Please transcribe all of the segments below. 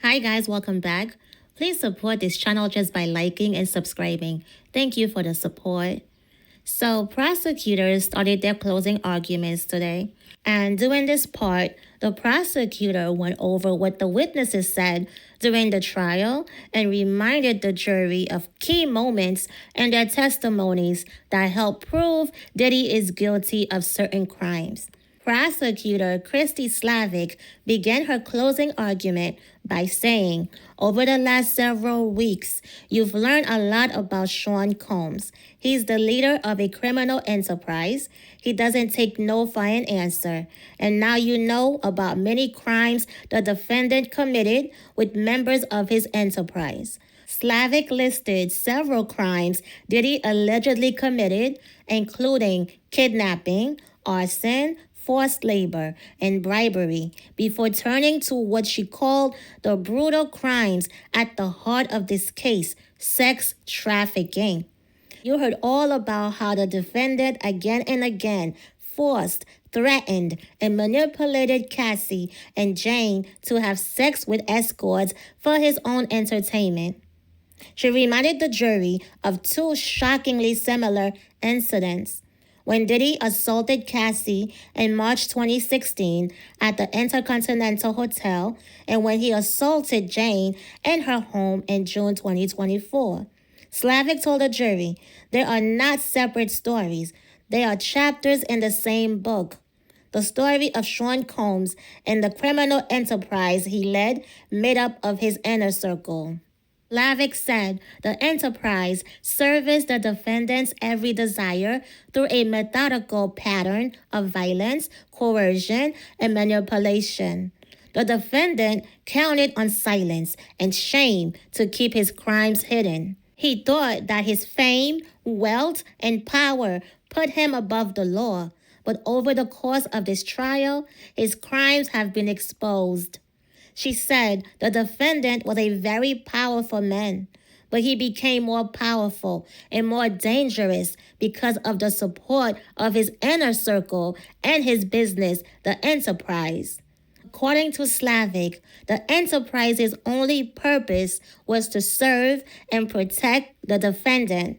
Hi guys, welcome back. Please support this channel just by liking and subscribing. Thank you for the support. So, prosecutors started their closing arguments today. And during this part, the prosecutor went over what the witnesses said during the trial and reminded the jury of key moments in their testimonies that help prove Diddy is guilty of certain crimes. Prosecutor Christy Slavik began her closing argument by saying, "Over the last several weeks, you've learned a lot about Sean Combs. He's the leader of a criminal enterprise. He doesn't take no for an answer. And now you know about many crimes the defendant committed with members of his enterprise." Slavik listed several crimes Diddy allegedly committed, including kidnapping, arson, forced labor, and bribery, before turning to what she called the brutal crimes at the heart of this case, sex trafficking. You heard all about how the defendant again and again forced, threatened, and manipulated Cassie and Jane to have sex with escorts for his own entertainment. She reminded the jury of two shockingly similar incidents. When Diddy assaulted Cassie in March 2016 at the Intercontinental Hotel, and when he assaulted Jane in her home in June 2024. Slavik told the jury, "They are not separate stories. They are chapters in the same book." The story of Sean Combs and the criminal enterprise he led made up of his inner circle. Slavik said the enterprise serviced the defendant's every desire through a methodical pattern of violence, coercion, and manipulation. The defendant counted on silence and shame to keep his crimes hidden. He thought that his fame, wealth, and power put him above the law, but over the course of this trial, his crimes have been exposed. She said the defendant was a very powerful man, but he became more powerful and more dangerous because of the support of his inner circle and his business, the enterprise. According to Slavik, the enterprise's only purpose was to serve and protect the defendant.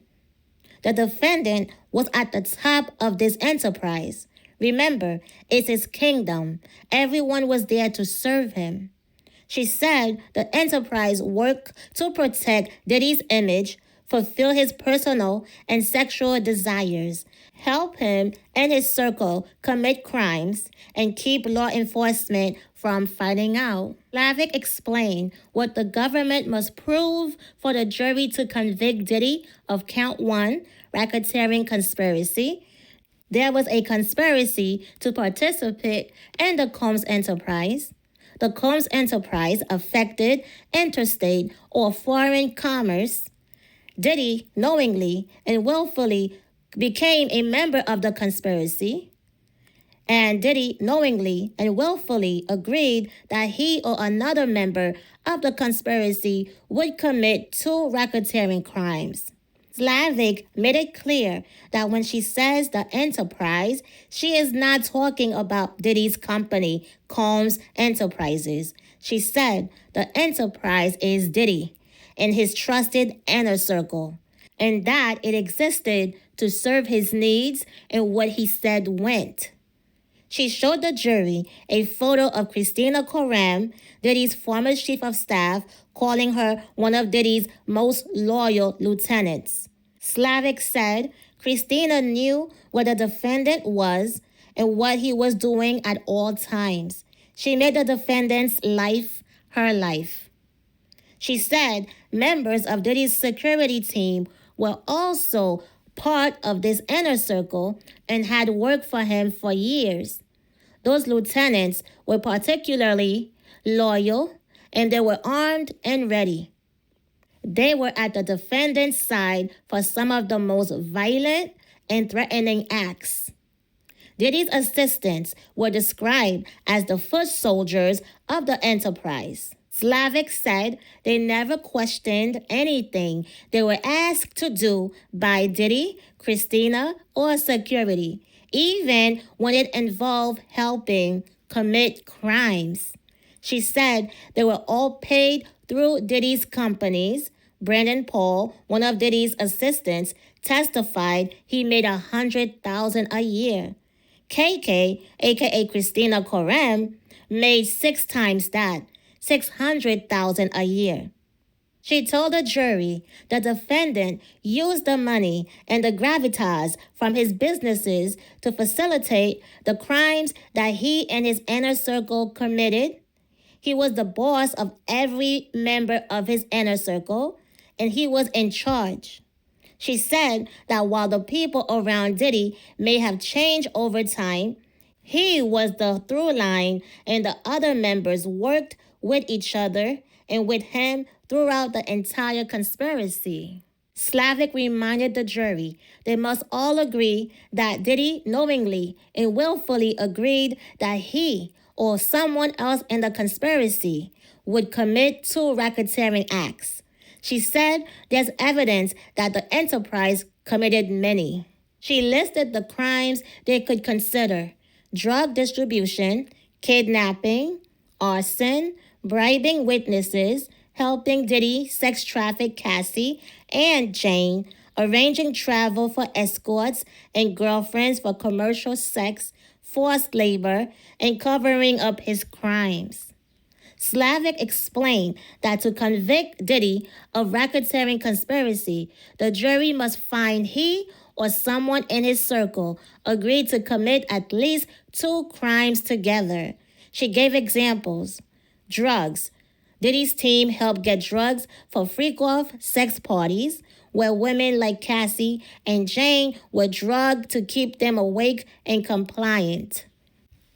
The defendant was at the top of this enterprise. Remember, it's his kingdom. Everyone was there to serve him. She said the enterprise worked to protect Diddy's image, fulfill his personal and sexual desires, help him and his circle commit crimes, and keep law enforcement from finding out. Slavik explained what the government must prove for the jury to convict Diddy of count 1, racketeering conspiracy. There was a conspiracy to participate in the Combs enterprise. The Combs enterprise affected interstate or foreign commerce. Diddy knowingly and willfully became a member of the conspiracy. And Diddy knowingly and willfully agreed that he or another member of the conspiracy would commit 2 racketeering crimes. Slavik made it clear that when she says the enterprise, she is not talking about Diddy's company, Combs Enterprises. She said the enterprise is Diddy and his trusted inner circle, and that it existed to serve his needs and what he said went. She showed the jury a photo of Christina Koram, Diddy's former chief of staff, calling her one of Diddy's most loyal lieutenants. Slavik said Christina knew where the defendant was and what he was doing at all times. She made the defendant's life her life. She said members of Diddy's security team were also part of this inner circle and had worked for him for years. Those lieutenants were particularly loyal, and they were armed and ready. They were at the defendant's side for some of the most violent and threatening acts. Diddy's assistants were described as the foot soldiers of the enterprise. Slavik said they never questioned anything they were asked to do by Diddy, Christina, or security, even when it involved helping commit crimes. She said they were all paid through Diddy's companies. Brandon Paul, one of Diddy's assistants, testified he made $100,000 a year. KK, aka Christina Korem, made 6 times that, $600,000 a year. She told the jury the defendant used the money and the gravitas from his businesses to facilitate the crimes that he and his inner circle committed. He was the boss of every member of his inner circle, and he was in charge. She said that while the people around Diddy may have changed over time, he was the through line, and the other members worked with each other and with him throughout the entire conspiracy. Slavik reminded the jury they must all agree that Diddy knowingly and willfully agreed that he or someone else in the conspiracy would commit 2 racketeering acts. She said there's evidence that the enterprise committed many. She listed the crimes they could consider: drug distribution, kidnapping, arson, bribing witnesses, helping Diddy sex traffic Cassie and Jane, arranging travel for escorts and girlfriends for commercial sex, forced labor, and covering up his crimes. Slavik explained that to convict Diddy of racketeering conspiracy, the jury must find he or someone in his circle agreed to commit at least 2 crimes together. She gave examples. Drugs. Diddy's team helped get drugs for freak-off sex parties where women like Cassie and Jane were drugged to keep them awake and compliant.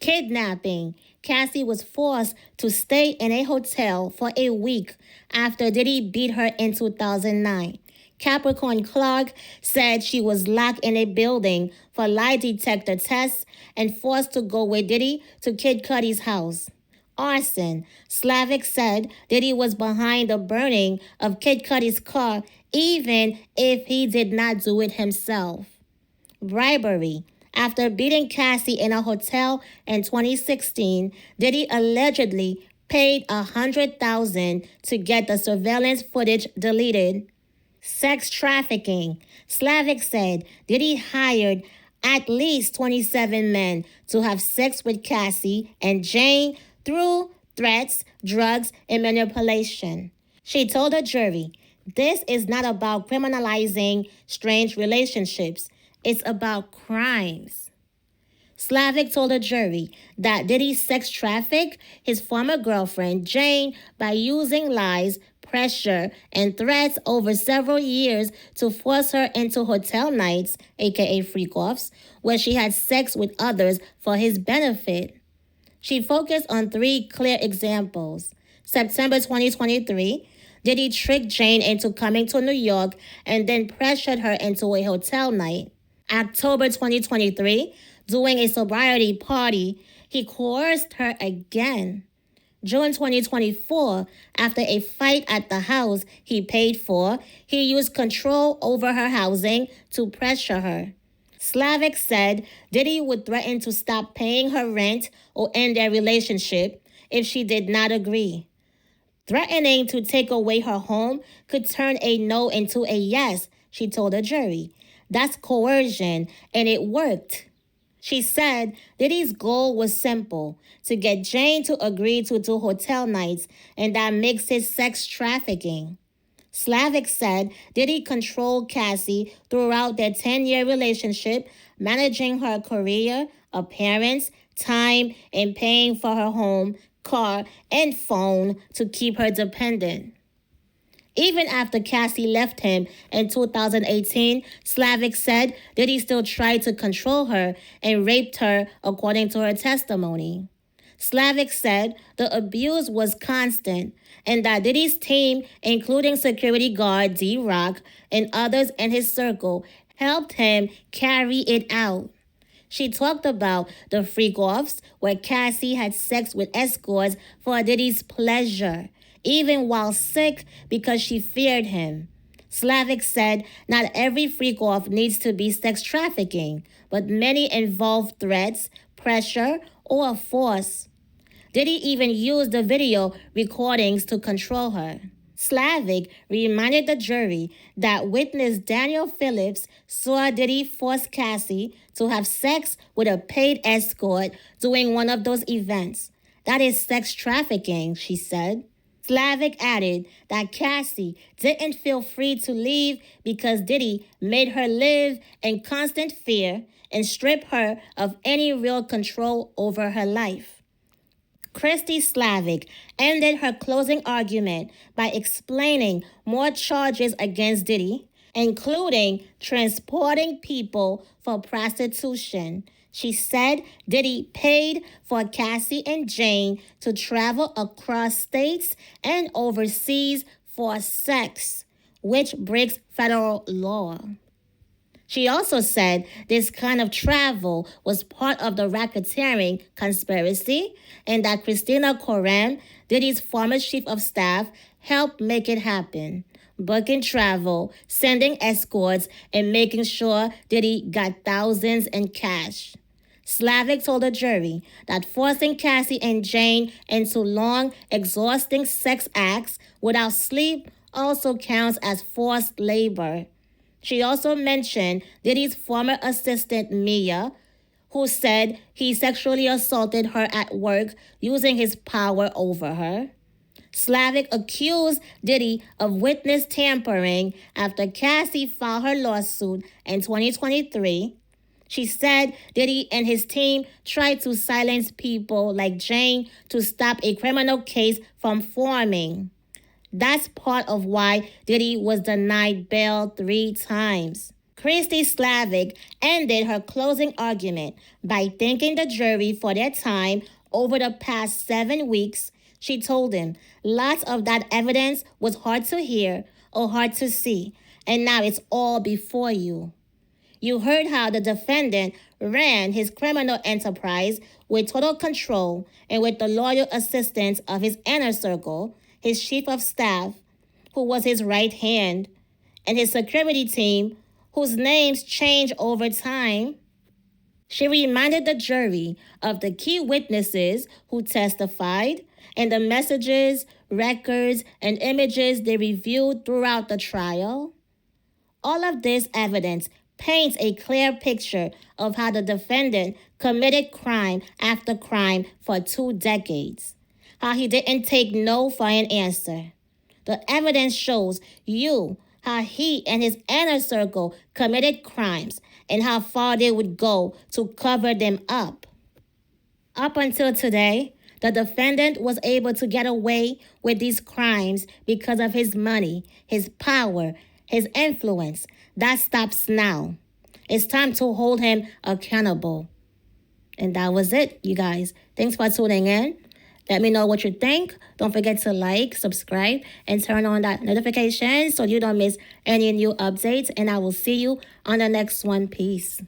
Kidnapping. Cassie was forced to stay in a hotel for a week after Diddy beat her in 2009. Capricorn Clark said she was locked in a building for lie detector tests and forced to go with Diddy to Kid Cudi's house. Arson. Slavik said Diddy was behind the burning of Kid Cudi's car even if he did not do it himself. Bribery. After beating Cassie in a hotel in 2016, Diddy allegedly paid $100,000 to get the surveillance footage deleted. Sex trafficking. Slavik said Diddy hired at least 27 men to have sex with Cassie and Jane through threats, drugs, and manipulation. She told the jury, this is not about criminalizing strange relationships. It's about crimes. Slavik told the jury that Diddy sex trafficked his former girlfriend, Jane, by using lies, pressure, and threats over several years to force her into hotel nights, aka freak-offs, where she had sex with others for his benefit. She focused on 3 clear examples. September 2023, Diddy tricked Jane into coming to New York and then pressured her into a hotel night. October 2023, during a sobriety party, he coerced her again. June 2024, after a fight at the house he paid for, he used control over her housing to pressure her. Slavik said Diddy would threaten to stop paying her rent or end their relationship if she did not agree. Threatening to take away her home could turn a no into a yes, she told the jury. That's coercion, and it worked. She said Diddy's goal was simple, to get Jane to agree to 2 hotel nights, and that makes it sex trafficking. Slavik said Diddy controlled Cassie throughout their 10-year relationship, managing her career, appearance, time, and paying for her home, car, and phone to keep her dependent. Even after Cassie left him in 2018, Slavik said Diddy still tried to control her and raped her, according to her testimony. Slavik said the abuse was constant and that Diddy's team, including security guard D-Rock and others in his circle, helped him carry it out. She talked about the freak-offs where Cassie had sex with escorts for Diddy's pleasure, even while sick because she feared him. Slavik said not every freak-off needs to be sex trafficking, but many involve threats, pressure, or force. Diddy even used the video recordings to control her. Slavik reminded the jury that witness Daniel Phillips saw Diddy force Cassie to have sex with a paid escort during one of those events. That is sex trafficking, she said. Slavik added that Cassie didn't feel free to leave because Diddy made her live in constant fear and strip her of any real control over her life. Christy Slavik ended her closing argument by explaining more charges against Diddy, including transporting people for prostitution. She said Diddy paid for Cassie and Jane to travel across states and overseas for sex, which breaks federal law. She also said this kind of travel was part of the racketeering conspiracy and that Christina Koren, Diddy's former chief of staff, helped make it happen, booking travel, sending escorts, and making sure Diddy got thousands in cash. Slavik told the jury that forcing Cassie and Jane into long, exhausting sex acts without sleep also counts as forced labor. She also mentioned Diddy's former assistant, Mia, who said he sexually assaulted her at work using his power over her. Slavik accused Diddy of witness tampering after Cassie filed her lawsuit in 2023. She said Diddy and his team tried to silence people like Jane to stop a criminal case from forming. That's part of why Diddy was denied bail 3 times. Christy Slavik ended her closing argument by thanking the jury for their time over the past 7 weeks. She told him lots of that evidence was hard to hear or hard to see, and now it's all before you. You heard how the defendant ran his criminal enterprise with total control and with the loyal assistance of his inner circle, his chief of staff, who was his right hand, and his security team, whose names change over time. She reminded the jury of the key witnesses who testified and the messages, records, and images they reviewed throughout the trial. All of this evidence paints a clear picture of how the defendant committed crime after crime for 2 decades. How he didn't take no for an answer. The evidence shows you how he and his inner circle committed crimes and how far they would go to cover them up. Up until today, the defendant was able to get away with these crimes because of his money, his power, his influence. That stops now. It's time to hold him accountable. And that was it, you guys. Thanks for tuning in. Let me know what you think. Don't forget to like, subscribe, and turn on that notification so you don't miss any new updates. And I will see you on the next one. Peace.